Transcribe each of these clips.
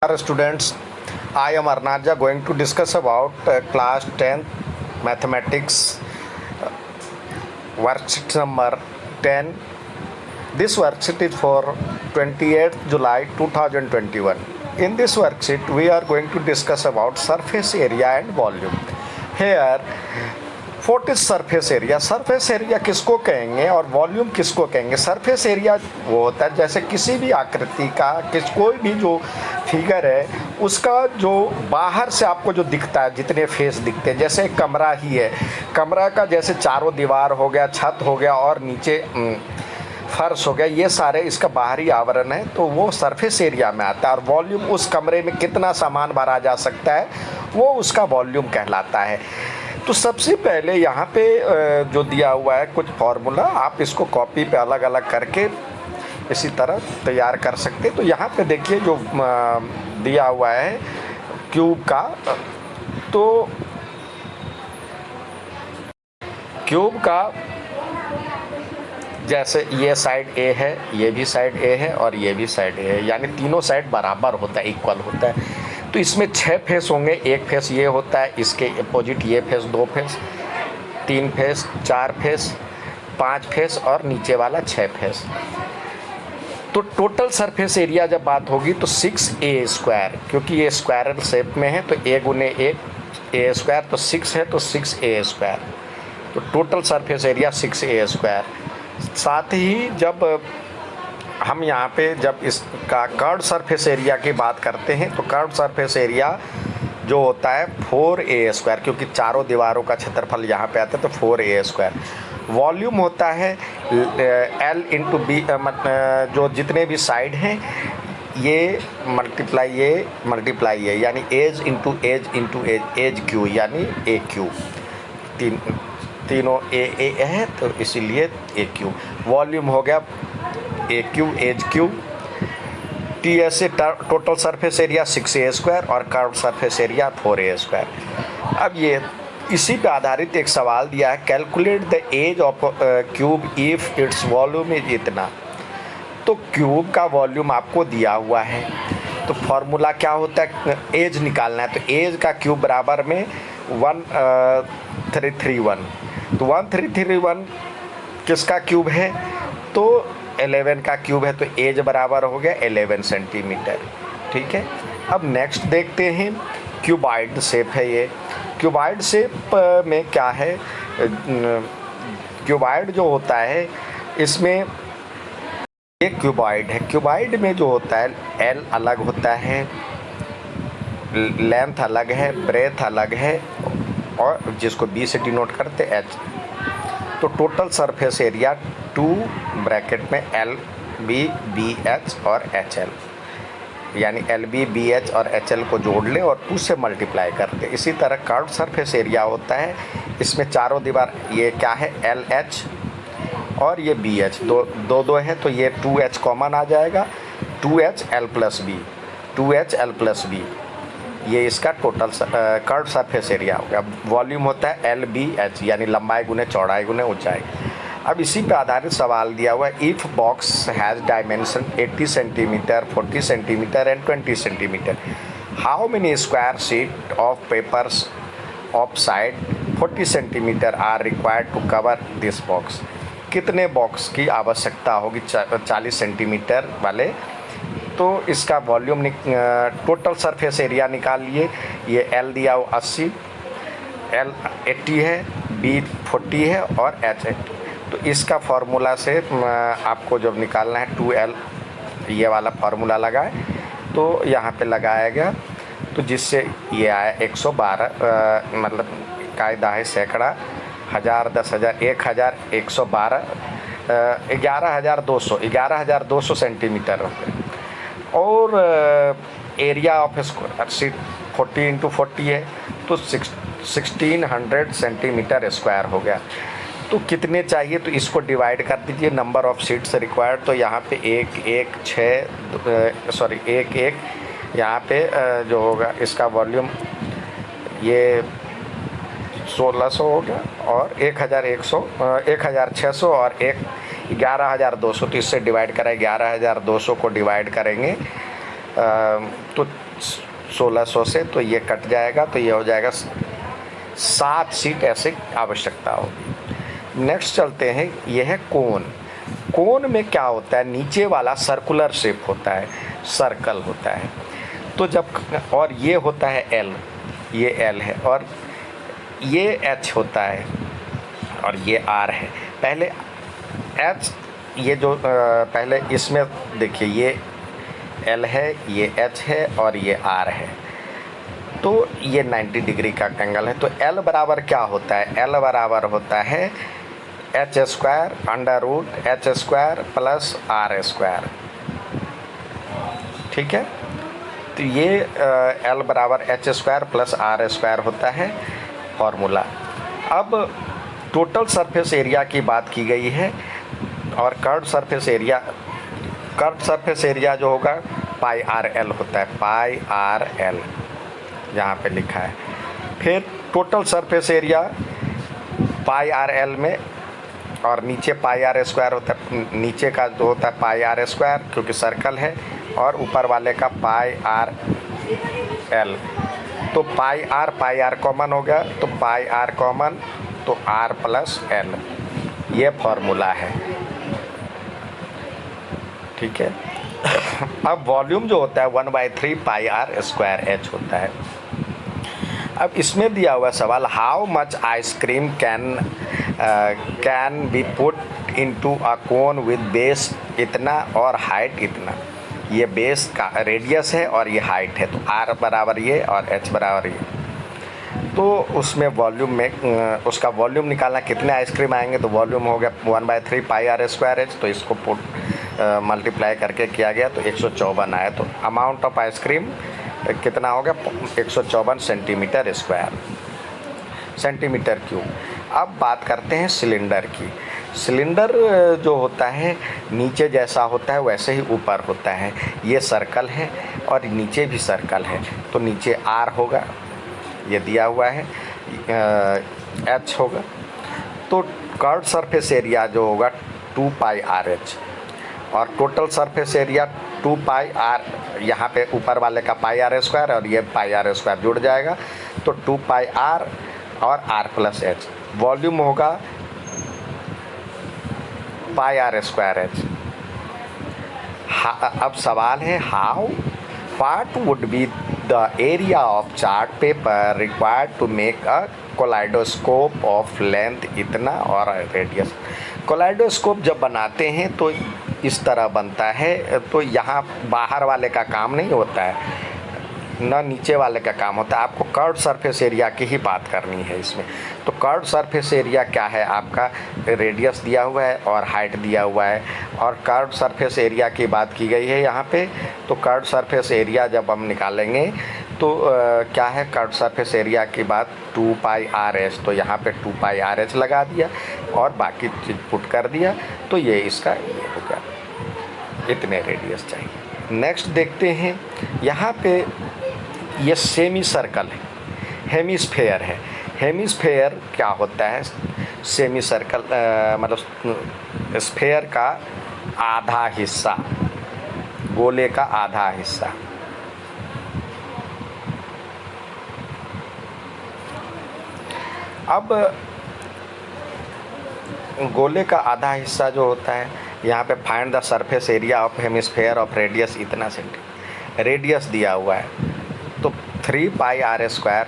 Our students, I am Arnaja going to discuss about class 10th mathematics worksheet number 10. This worksheet is for 28th July 2021. In this worksheet we are going to discuss about surface area and volume. Here what is surface area? Surface area किसको कहेंगे और volume किसको कहेंगे? Surface area वो होता है जैसे किसी भी आकृति का कोई भी जो फिगर है उसका जो बाहर से आपको जो दिखता है, जितने फेस दिखते हैं, जैसे एक कमरा ही है, कमरा का जैसे चारों दीवार हो गया, छत हो गया और नीचे फर्श हो गया, ये सारे इसका बाहरी आवरण है, तो वो सरफेस एरिया में आता है। और वॉल्यूम उस कमरे में कितना सामान भरा जा सकता है वो उसका वॉल्यूम कहलाता है। तो सबसे पहले यहाँ पे जो दिया हुआ है कुछ फार्मूला, आप इसको कॉपी पे अलग अलग करके इसी तरह तैयार कर सकते हैं। तो यहाँ पे देखिए जो दिया हुआ है क्यूब का, तो क्यूब का जैसे ये साइड ए है, ये भी साइड ए है और ये भी साइड ए है, यानी तीनों साइड बराबर होता है, इक्वल होता है। तो इसमें 6 फेस होंगे, एक फेस ये होता है, इसके अपोजिट ये face 2 face, 3 face, 4 face, 5 face और नीचे वाला 6 फेस। तो टोटल सरफेस एरिया जब बात होगी तो 6a², क्योंकि ये स्क्वायरल शेप में है तो a गुने 1 a², तो 6 है तो 6a²। तो टोटल सरफेस एरिया 6a²। साथ ही जब हम यहाँ पे जब इसका कर्व्ड सरफेस एरिया की बात करते हैं तो कर्व्ड सरफेस एरिया जो होता है 4a², क्योंकि चारों दीवारों का क्षेत्रफल यहाँ पे आता है तो 4a²। वॉल्यूम होता है L इंटू बी, जो जितने भी साइड हैं ये मल्टीप्लाई ये, यानी edge into edge into edge, edge cube यानी ए क्यू, तीनों ए है तो इसीलिए ए क्यू। वॉल्यूम हो गया a cube as cube. T S से टोटल सरफेस एरिया 6a² और कर्व्ड सरफेस एरिया 4a²। अब ये इसी पे आधारित एक सवाल दिया है, calculate the edge of cube if it's volume is इतना। तो क्यूब का वॉल्यूम आपको दिया हुआ है, तो फॉर्मूला क्या होता है, एज निकालना है। तो एज का क्यूब बराबर में 1331। तो 1331 किसका क्यूब है? तो 11 का क्यूब है, तो एज बराबर हो गया 11 सेंटीमीटर। ठीक है, अब नेक्स्ट देखते हैं, क्यूबॉइड शेप है ये। क्यूबॉइड शेप में क्या है, क्यूबॉइड जो होता है इसमें एक क्यूबॉइड है, क्यूबॉइड में जो होता है एल अलग होता है, लेंथ अलग है, ब्रेथ अलग है और जिसको बी से डिनोट करते एच। तो टोटल सरफेस एरिया 2 ब्रैकेट में एल बी बी एच और एच एल, यानी एल बी बी एच और एच एल को जोड़ ले और 2 से मल्टीप्लाई कर दे। इसी तरह कर्व्ड सरफेस एरिया होता है, इसमें चारों दीवार ये क्या है एल एच और ये बी एच, दो है तो ये 2h कॉमन आ जाएगा, 2h L plus B, 2h L plus B, ये इसका टोटल कर्व्ड सरफेस एरिया हो गया। वॉल्यूम होता है एल बी एच, यानी लंबाई गुने चौड़ाई गुने ऊंचाई। अब इसी पे आधारित सवाल दिया हुआ है, if box has dimension 80 centimetre, 40 centimetre and 20 centimetre, how many square sheet of papers of side 40 centimetre are required to cover this box. कितने बॉक्स की आवश्यकता होगी 40 सेंटीमीटर वाले? तो इसका वॉल्यूम टोटल सरफेस एरिया निकाल लिए। ये एल दिया हुआ 80, एल 80 है, बी 40 है और एच 80। तो इसका फार्मूला से आपको जब निकालना है 2l, ये वाला फार्मूला लगाए तो यहाँ पे लगाया गया, तो जिससे ये आया 112, मतलब कायदा है सैकड़ा, हज़ार, 10,000, 1,000, 112, 11,200 सेंटीमीटर और area of square sheet 40 into 40 है तो 1600 सेंटीमीटर स्क्वायर हो गया। तो कितने चाहिए, तो इसको डिवाइड कर दीजिए नंबर ऑफ शीट्स रिक्वायर्ड। तो यहाँ पे 1 यहाँ पे जो होगा इसका वॉल्यूम ये 1600 हो गया और 1600 और 11,200, तो इससे डिवाइड करें, 11,200 को डिवाइड करेंगे तो 1600 से तो ये कट जाएगा, तो ये हो जाएगा 7 सीट ऐसे आवश्यकता होगी। नेक्स्ट चलते हैं, ये है कोन। कोन में क्या होता है, नीचे वाला सर्कुलर शेप होता है, सर्कल होता है। तो जब, और ये होता है एल, ये एल है, और ये एच होता है, और ये आर है। पहले एच, ये जो पहले इसमें देखिए, ये एल है, ये एच है, और ये आर है। तो ये 90 डिग्री का एंगल है। तो एल बराबर क्या होता है, एल बराबर होता है H square under root H square plus R square. ठीक है, तो ये एल बराबर H square plus R square होता है फॉर्मूला। अब टोटल सरफेस एरिया की बात की गई है, और curve surface area, curve surface area जो होगा पाई आर एल होता है, पाई आर एल यहाँ पे लिखा है। फिर total surface area pi R L में, और नीचे पाई आर स्क्वायर होता है, नीचे का जो होता है पाई आर स्क्वायर क्योंकि सर्कल है, और ऊपर वाले का पाई आर एल। तो पाई आर कॉमन हो गया, तो पाई आर कॉमन, तो आर प्लस एल, ये फॉर्मूला है। ठीक है। अब वॉल्यूम जो होता है 1/3 पाई आर स्क्वायर एच होता है। अब इसमें दिया हुआ सवाल, how much ice cream can be put into a cone with base इतना और हाइट इतना। ये बेस का रेडियस है और ये हाइट है, तो आर बराबर ये और एच बराबर ये। तो उसमें वॉल्यूम में उसका वॉल्यूम निकालना, कितने आइसक्रीम आएंगे, तो वॉल्यूम हो गया 1/3 पाई आर स्क्वायर एच। तो इसको मल्टीप्लाई करके किया गया तो 154 आया। तो अमाउंट ऑफ आइसक्रीम कितना हो गया, 154 सेंटीमीटर स्क्वायर, सेंटीमीटर क्यूब। अब बात करते हैं सिलेंडर की। सिलेंडर जो होता है नीचे जैसा होता है वैसे ही ऊपर होता है। ये सर्कल है और नीचे भी सर्कल है, तो नीचे आर होगा, ये दिया हुआ है, एच होगा। तो कर्व सरफेस एरिया जो होगा 2 पाई आर एच, और total surface area 2 pi R, यहाँ पे ऊपर वाले का पाई आर स्क्वायर और ये पाई आर स्क्वायर जुड़ जाएगा, तो 2 पाई आर और आर प्लस एच। वॉल्यूम होगा पाई आर स्क्वायर एच। अब सवाल है, how what would be the area of chart paper required to make a kaleidoscope of length इतना और रेडियस। कोलाइडोस्कोप जब बनाते हैं तो इस तरह बनता है, तो यहाँ बाहर वाले का काम नहीं होता है, ना नीचे वाले का काम होता है। आपको कर्व सरफेस एरिया की ही बात करनी है इसमें। तो कर्व सरफेस एरिया क्या है, आपका रेडियस दिया हुआ है और हाइट दिया हुआ है, और कर्व सरफेस एरिया की बात की गई है यहाँ पे। तो कर्व सरफेस एरिया जब हम निकालेंगे तो क्या है, कर्व सरफेस एरिया की बात 2 पाई आर एच, तो यहाँ पे 2 पाई आर एच लगा दिया और बाकी चीज़ पुट कर दिया, तो ये इसका ये हो गया, इतने रेडियस चाहिए। नेक्स्ट देखते हैं, यहाँ पे ये सेमी सर्कल है, हेमिस्फेयर है। हेमिस्फेयर क्या होता है, सेमी सर्कल मतलब स्फेयर का आधा हिस्सा, गोले का आधा हिस्सा। अब गोले का आधा हिस्सा जो होता है, यहाँ पे find the surface area of hemisphere of radius इतना सेंटीमीटर, रेडियस दिया हुआ है। तो 3 पाई आर स्क्वायर,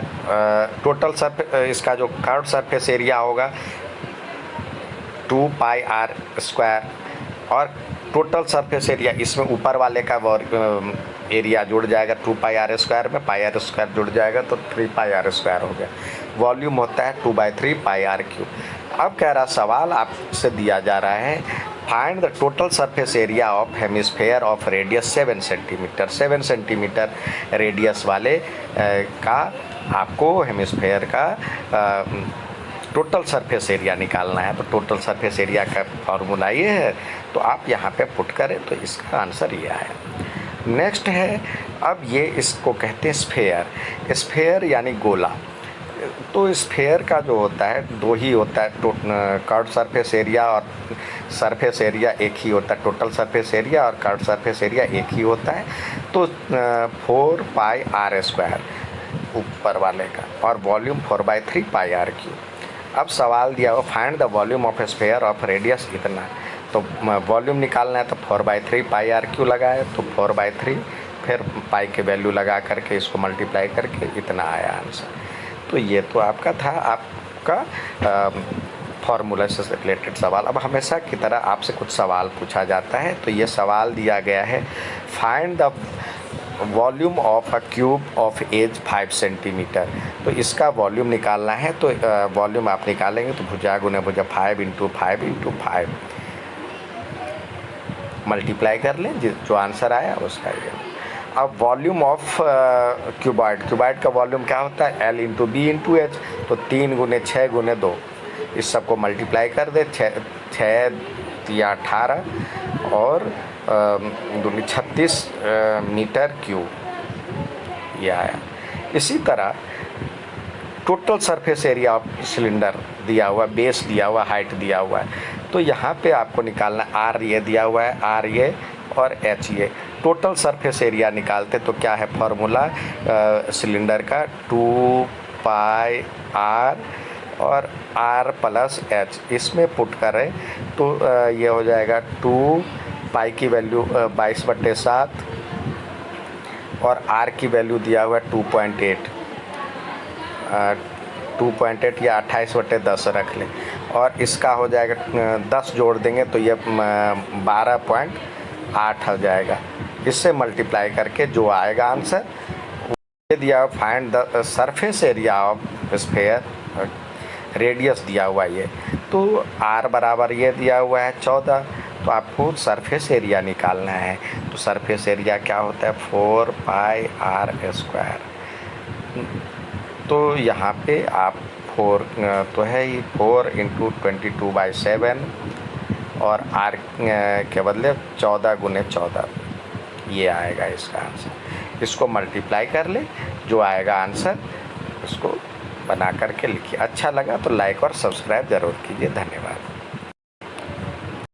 टोटल इसका जो कर्व सरफेस एरिया होगा 2 पाई आर स्क्वायर, और टोटल सरफेस एरिया इसमें ऊपर वाले का एरिया जुड़ जाएगा 2 पाई आर स्क्वायर में, पाई आर स्क्वायर जुड़ जाएगा तो 3 पाई आर स्क्वायर हो गया। वॉल्यूम होता है 2/3 पाई आर क्यूब। अब कह रहा सवाल आपसे दिया जा रहा है, find the total surface area of hemisphere of radius 7 centimetre. 7 centimetre radius वाले का आपको हेमिस्फेयर का टोटल सरफेस एरिया निकालना है। तो टोटल सरफेस एरिया का फॉर्मूला ये है, तो आप यहाँ पे पुट करें तो इसका आंसर ये आया। नेक्स्ट है, अब ये इसको कहते हैं स्फेयर। स्फेयर यानी गोला। तो स्फेयर का जो होता है 2 ही होता है, कर्व सरफेस एरिया और सरफेस एरिया एक ही होता है, टोटल सरफेस एरिया और कर्व सरफेस एरिया एक ही होता है। तो 4 पाई आर स्क्वायर ऊपर वाले का, और वॉल्यूम 4/3 पाई आर क्यू। अब सवाल दिया हुआ find the volume of sphere of radius इतना, तो वॉल्यूम निकालना है तो 4/3 पाई आर क्यू लगाए, तो 4/3 फिर पाई के वैल्यू लगा करके इसको मल्टीप्लाई करके इतना आया आंसर। तो ये तो आपका था आपका फार्मूला से रिलेटेड सवाल। अब हमेशा की तरह आपसे कुछ सवाल पूछा जाता है, तो ये सवाल दिया गया है find the volume of a cube of edge 5 centimetre. तो इसका वॉल्यूम निकालना है, तो वॉल्यूम आप निकालेंगे तो भुजा गुने भुजा 5 × 5 × 5 मल्टीप्लाई कर लें, जो आंसर आया उसका ये। अब वॉल्यूम ऑफ क्यूबॉइड का वॉल्यूम क्या होता है, L × B × H, तो 3 × 6 × 2 इस सबको मल्टीप्लाई कर दे, 6 या 18 और 36 मीटर क्यूब ये आया। इसी तरह total surface area of cylinder दिया हुआ, बेस दिया हुआ, हाइट दिया हुआ है, तो यहाँ पे आपको निकालना आर ये दिया हुआ है, आर ये और एच ये। टोटल सरफेस एरिया निकालते तो क्या है फॉर्मूला सिलेंडर का 2 पाई आर और आर प्लस एच, इसमें पुट करें तो ये हो जाएगा 2 पाई की वैल्यू 22/7 और आर की वैल्यू दिया हुआ है 2.8 या 28/10 रख लें, और इसका हो जाएगा 10 जोड़ देंगे तो ये 12.8 हो जाएगा। इससे मल्टीप्लाई करके जो आएगा आंसर ये दिया, find the surface area of sphere, radius दिया हुआ ये, तो आर बराबर ये दिया हुआ है 14, तो आपको सरफेस एरिया निकालना है। तो सरफेस एरिया क्या होता है 4 पाई आर स्क्वायर। तो यहाँ पे आप 4 तो है ही 4 × 22/7 और आर के बदले 14 × 14 ये आएगा इसका आंसर। इसको मल्टीप्लाई कर ले, जो आएगा आंसर उसको बना करके लिखिए। अच्छा लगा तो लाइक और सब्सक्राइब ज़रूर कीजिए। धन्यवाद।